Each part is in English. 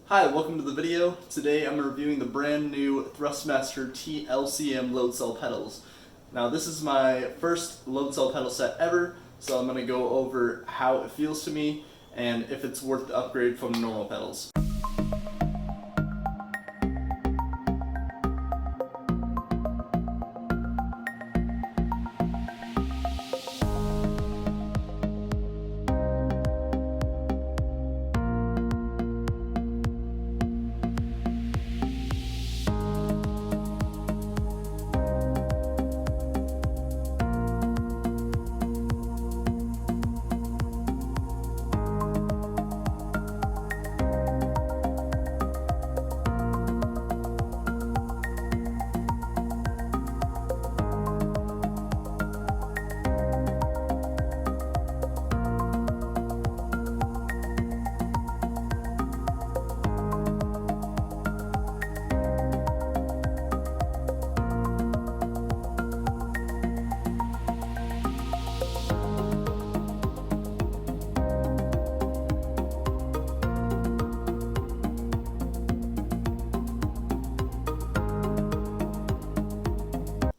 Hi, welcome to the video. Today I'm reviewing the brand new Thrustmaster T-LCM load cell pedals. Now this is my first load cell pedal set ever, so I'm going to go over how it feels to me and if it's worth the upgrade from normal pedals.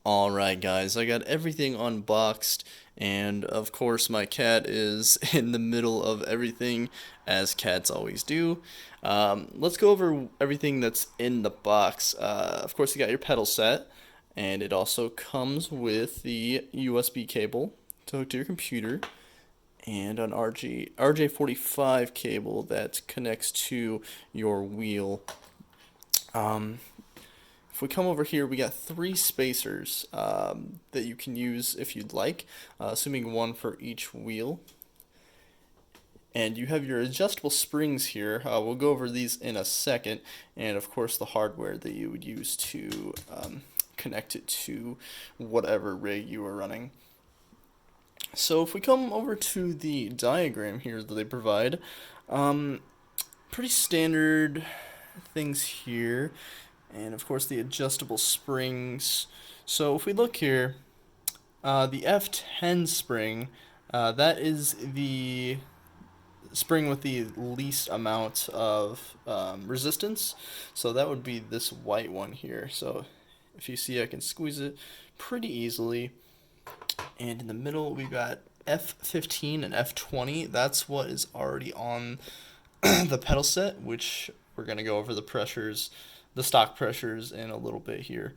Alright guys, I got everything unboxed, and of course my cat is in the middle of everything, as cats always do. Let's go over everything that's in the box. Of course you got your pedal set, and it also comes with the USB cable to hook to your computer, and an RJ45 cable that connects to your wheel. If we come over here, we got three spacers that you can use if you'd like, assuming one for each wheel. And you have your adjustable springs here. We'll go over these in a second, and of course the hardware that you would use to connect it to whatever rig you are running. So if we come over to the diagram here that they provide, pretty standard things here. And of course the adjustable springs. So if we look here, the F10 spring, that is the spring with the least amount of resistance. So that would be this white one here. So if you see, I can squeeze it pretty easily. And in the middle we've got F15 and F20. That's what is already on the pedal set, which we're going to go over the pressures, the stock pressures, in a little bit here.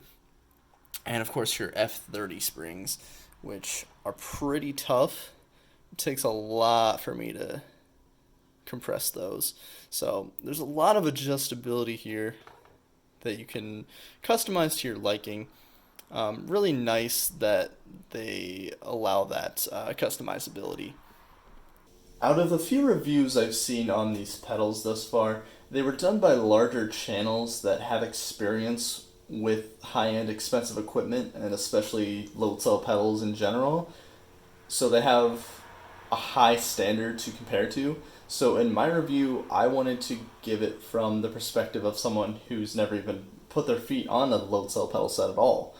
And of course your F30 springs, which are pretty tough. It takes a lot for me to compress those. So there's a lot of adjustability here that you can customize to your liking. Really nice that they allow that customizability. Out of the few reviews I've seen on these pedals thus far, they were done by larger channels that have experience with high-end expensive equipment, and especially load cell pedals in general. So they have a high standard to compare to. So in my review, I wanted to give it from the perspective of someone who's never even put their feet on a load cell pedal set at all.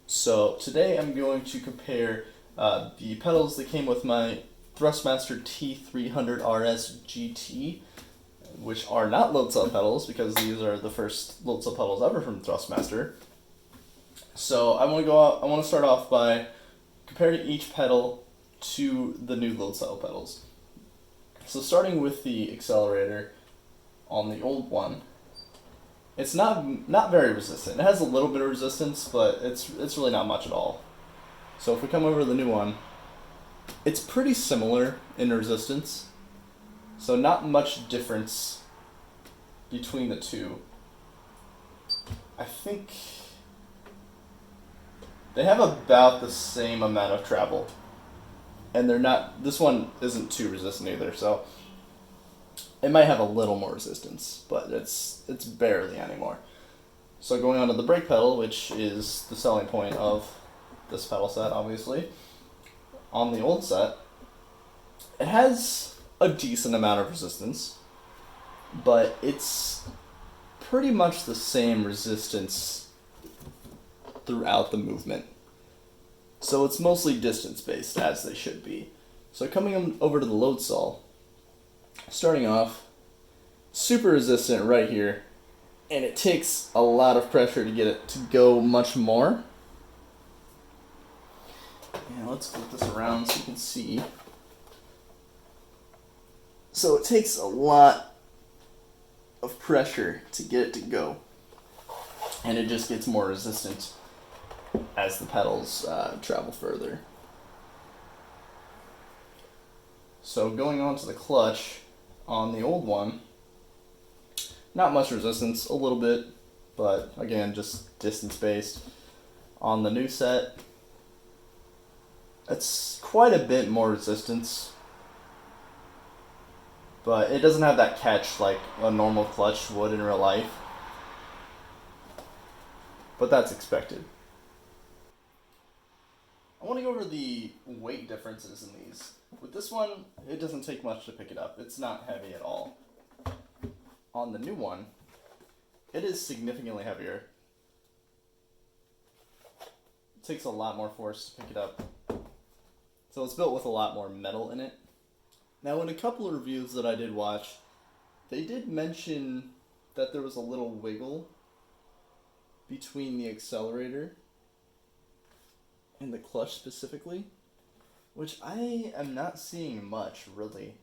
So today I'm going to compare the pedals that came with my Thrustmaster T300RS GT, which are not load cell pedals because these are the first load cell pedals ever from Thrustmaster. So I want to start off by comparing each pedal to the new load cell pedals. So starting with the accelerator on the old one, it's not very resistant. It has a little bit of resistance, but it's really not much at all. So if we come over to the new one, it's pretty similar in resistance, so not much difference between the two. I think they have about the same amount of travel, and this one isn't too resistant either, so it might have a little more resistance, but it's barely anymore. So going on to the brake pedal, which is the selling point of this pedal set, obviously. On the old set, it has a decent amount of resistance, but it's pretty much the same resistance throughout the movement. So it's mostly distance based, as they should be. So coming over to the load cell, starting off, super resistant right here, and it takes a lot of pressure to get it to go much more. And let's flip this around so you can see. So it takes a lot of pressure to get it to go, and it just gets more resistant as the pedals travel further. So going on to the clutch, on the old one, not much resistance, a little bit, but again, just distance based. On the new set, it's quite a bit more resistance, but it doesn't have that catch like a normal clutch would in real life. But that's expected. I want to go over the weight differences in these. With this one, it doesn't take much to pick it up. It's not heavy at all. On the new one, it is significantly heavier. It takes a lot more force to pick it up. So it's built with a lot more metal in it. Now, in a couple of reviews that I did watch, they did mention that there was a little wiggle between the accelerator and the clutch specifically, which I am not seeing much, really.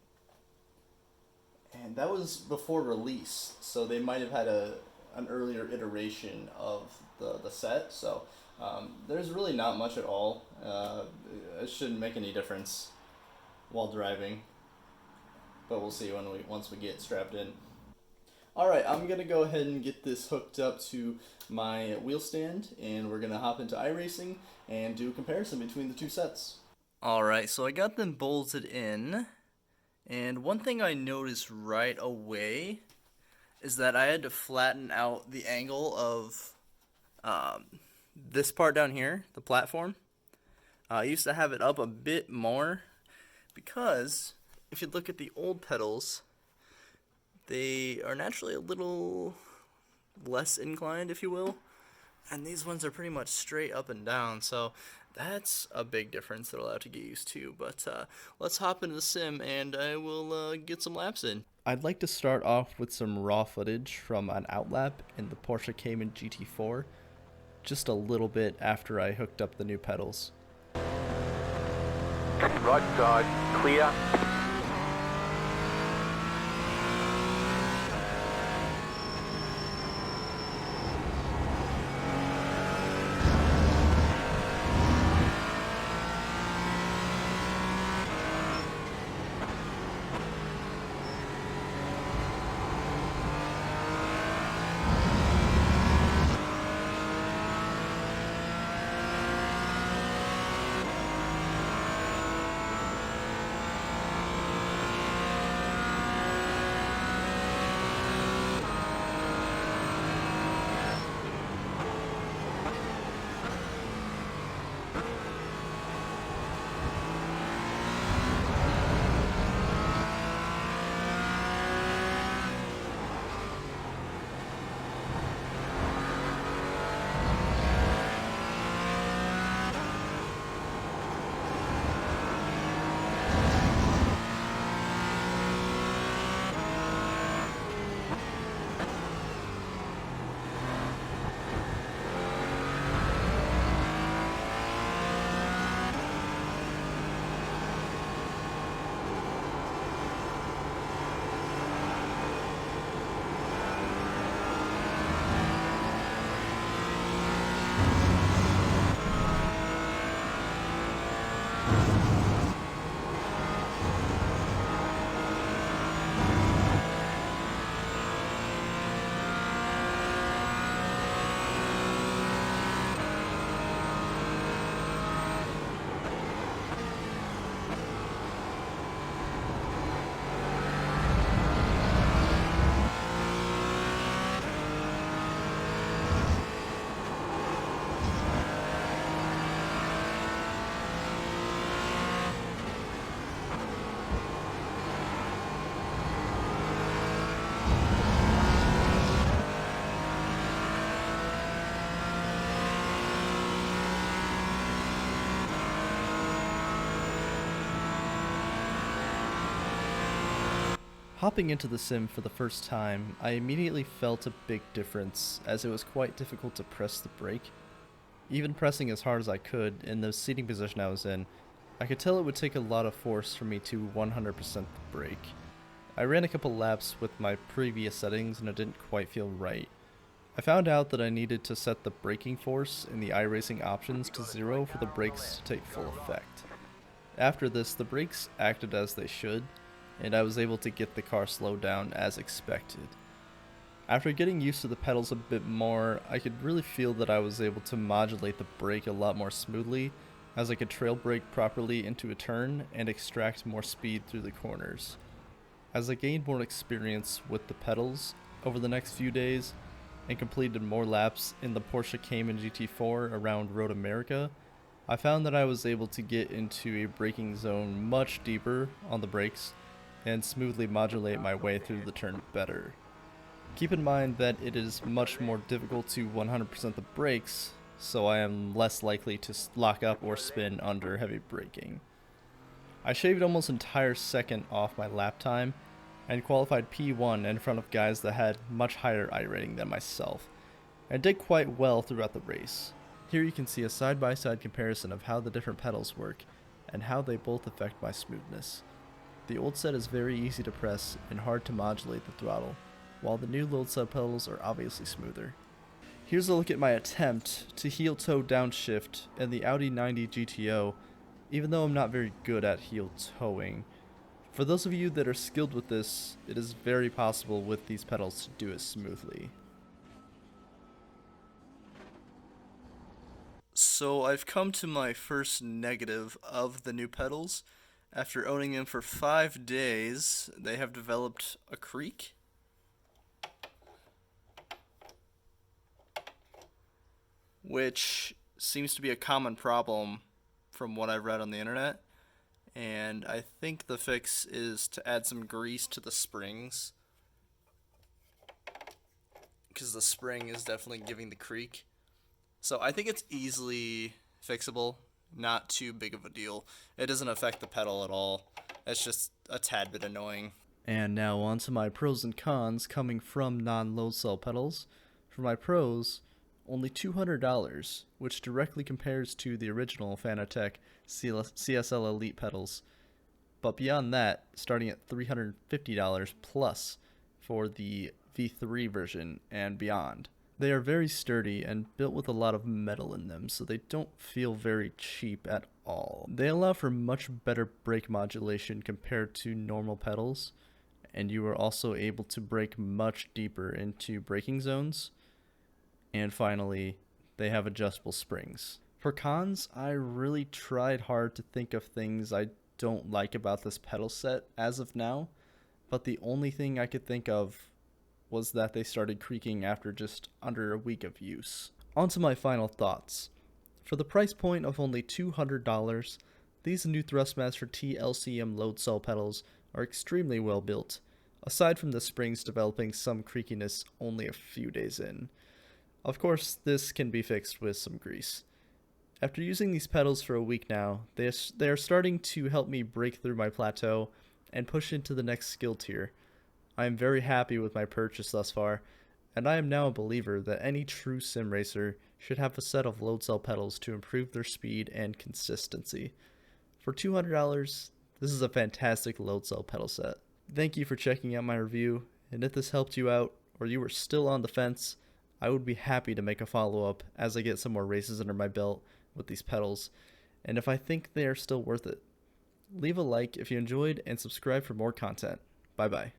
And that was before release, so they might have had an earlier iteration of the set, so there's really not much at all. It shouldn't make any difference while driving, but we'll see once we get strapped in. Alright, I'm going to go ahead and get this hooked up to my wheel stand, and we're going to hop into iRacing and do a comparison between the two sets. Alright, so I got them bolted in, and one thing I noticed right away is that I had to flatten out the angle of this part down here, the platform. I used to have it up a bit more because if you look at the old pedals, they are naturally a little less inclined, if you will, and these ones are pretty much straight up and down, so that's a big difference that I'll have to get used to. But let's hop into the sim and I will get some laps in. I'd like to start off with some raw footage from an outlap in the Porsche Cayman GT4, just a little bit after I hooked up the new pedals. Right side, clear. Hopping into the sim for the first time, I immediately felt a big difference as it was quite difficult to press the brake. Even pressing as hard as I could in the seating position I was in, I could tell it would take a lot of force for me to 100% the brake. I ran a couple laps with my previous settings and it didn't quite feel right. I found out that I needed to set the braking force in the iRacing options to 0 for the brakes to take full effect. After this, the brakes acted as they should, and I was able to get the car slowed down as expected. After getting used to the pedals a bit more, I could really feel that I was able to modulate the brake a lot more smoothly, as I could trail brake properly into a turn and extract more speed through the corners. As I gained more experience with the pedals over the next few days, and completed more laps in the Porsche Cayman GT4 around Road America, I found that I was able to get into a braking zone much deeper on the brakes and smoothly modulate my way through the turn better. Keep in mind that it is much more difficult to 100% the brakes, so I am less likely to lock up or spin under heavy braking. I shaved almost an entire second off my lap time and qualified P1 in front of guys that had much higher iRating than myself, and did quite well throughout the race. Here you can see a side-by-side comparison of how the different pedals work, and how they both affect my smoothness. The old set is very easy to press and hard to modulate the throttle, while the new load set pedals are obviously smoother. Here's a look at my attempt to heel toe downshift in the Audi 90 GTO, even though I'm not very good at heel towing. For those of you that are skilled with this, it is very possible with these pedals to do it smoothly. So I've come to my first negative of the new pedals. After owning them for 5 days, they have developed a creak. Which seems to be a common problem from what I've read on the internet. And I think the fix is to add some grease to the springs, because the spring is definitely giving the creak. So I think it's easily fixable, not too big of a deal. It doesn't affect the pedal at all. It's just a tad bit annoying. And now on to my pros and cons coming from non-load cell pedals. For my pros, only $200, which directly compares to the original Fanatec CSL Elite pedals. But beyond that, starting at $350 plus for the V3 version and beyond. They are very sturdy and built with a lot of metal in them, so they don't feel very cheap at all. They allow for much better brake modulation compared to normal pedals, and you are also able to brake much deeper into braking zones. And finally, they have adjustable springs. For cons, I really tried hard to think of things I don't like about this pedal set as of now, but the only thing I could think of was that they started creaking after just under a week of use. On to my final thoughts. For the price point of only $200, these new Thrustmaster T-LCM load cell pedals are extremely well built, aside from the springs developing some creakiness only a few days in. Of course, this can be fixed with some grease. After using these pedals for a week now, they are starting to help me break through my plateau and push into the next skill tier. I am very happy with my purchase thus far, and I am now a believer that any true sim racer should have a set of load cell pedals to improve their speed and consistency. For $200, this is a fantastic load cell pedal set. Thank you for checking out my review, and if this helped you out, or you were still on the fence, I would be happy to make a follow-up as I get some more races under my belt with these pedals, and if I think they are still worth it. Leave a like if you enjoyed and subscribe for more content. Bye bye.